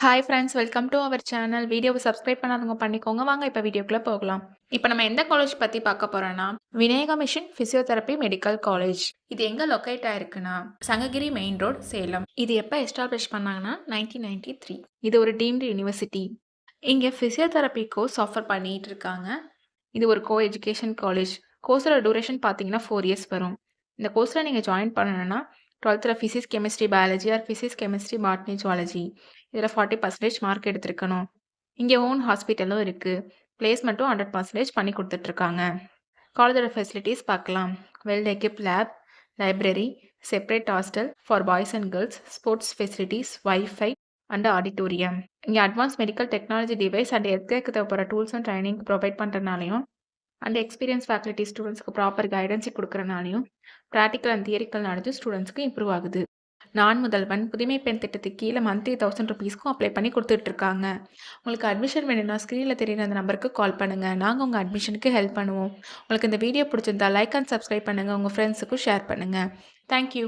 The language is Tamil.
Hi friends, welcome to our channel. வீடியோவை சப்ஸ்கிரைப் பண்ணாதவங்க பண்ணிக்கோங்க. வாங்க இப்போ வீடியோக்குள்ள போகலாம். இப்போ நம்ம எந்த காலேஜ் பத்தி பார்க்க போறோம்னா, Vinayaka mission physiotherapy medical college. இது எங்க லொக்கேட் ஆயிருக்குன்னா, சங்ககிரி மெயின் ரோட், சேலம். இது எப்போ எஸ்டாப்ளிஷ் பண்ணாங்கன்னா 1993. இது ஒரு டீம்டு யூனிவர்சிட்டி. இங்கே பிசியோதெரபி கோர்ஸ் ஆஃபர் பண்ணிட்டு இருக்காங்க. இது ஒரு கோ எஜுகேஷன் காலேஜ். கோர்ஸோட டூரேஷன் பார்த்தீங்கன்னா 4 இயர்ஸ் வரும். இந்த கோர்ஸில் நீங்கள் ஜாயின் பண்ணணும்னா 12th physics, chemistry, biology R physics, chemistry, botany, zoology இதில் 40% மார்க் எடுத்திருக்கணும். இங்கே ஓன் ஹாஸ்பிட்டலும் இருக்குது. பிளேஸ்மெண்ட்டும் 100% பண்ணி கொடுத்துட்ருக்காங்க. காலேஜோட ஃபெசிலிட்டிஸ் பார்க்கலாம். Well equipped lab, library, separate hostel for boys and girls, sports facilities, wifi and auditorium. இங்கே advance medical technology device and ஹெல்த்கேருக்கு தேவைப்படுற டூல்ஸ் அண்ட் ட்ரைனிங் ப்ரொவைட் பண்ணுறதுனாலையும் அண்ட் எக்ஸ்பீரியன்ஸ் ஃபேக்கல்ட்டி ஸ்டூடெண்ட்ஸ்க்கு ப்ராப்பர் கைடன்ஸ் கொடுக்குறனாலையும் ப்ராக்டிக்கல் அண்ட் தியரிக்கல் நாலேஜ் ஸ்டூடெண்ட்ஸ்க்கு இம்ப்ரூவ் ஆகுது. நான் முதல்வன் புதுமை பெண் திட்டத்துக்கு கீழே மந்த்லி 1000 ருபீஸ்க்கும் அப்ளை பண்ணி கொடுத்துட்ருக்காங்க. உங்களுக்கு அட்மிஷன் வேணும்னா ஸ்க்ரீனில் தெரியுற அந்த நம்பருக்கு கால் பண்ணுங்கள். நாங்கள் உங்கள் அட்மிஷனுக்கு ஹெல்ப் பண்ணுவோம். உங்களுக்கு இந்த வீடியோ பிடிச்சிருந்தா லைக் அண்ட் சப்ஸ்கிரைப் பண்ணுங்கள். உங்கள் ஃப்ரெண்ட்ஸுக்கும் ஷேர் பண்ணுங்கள். தேங்க்யூ.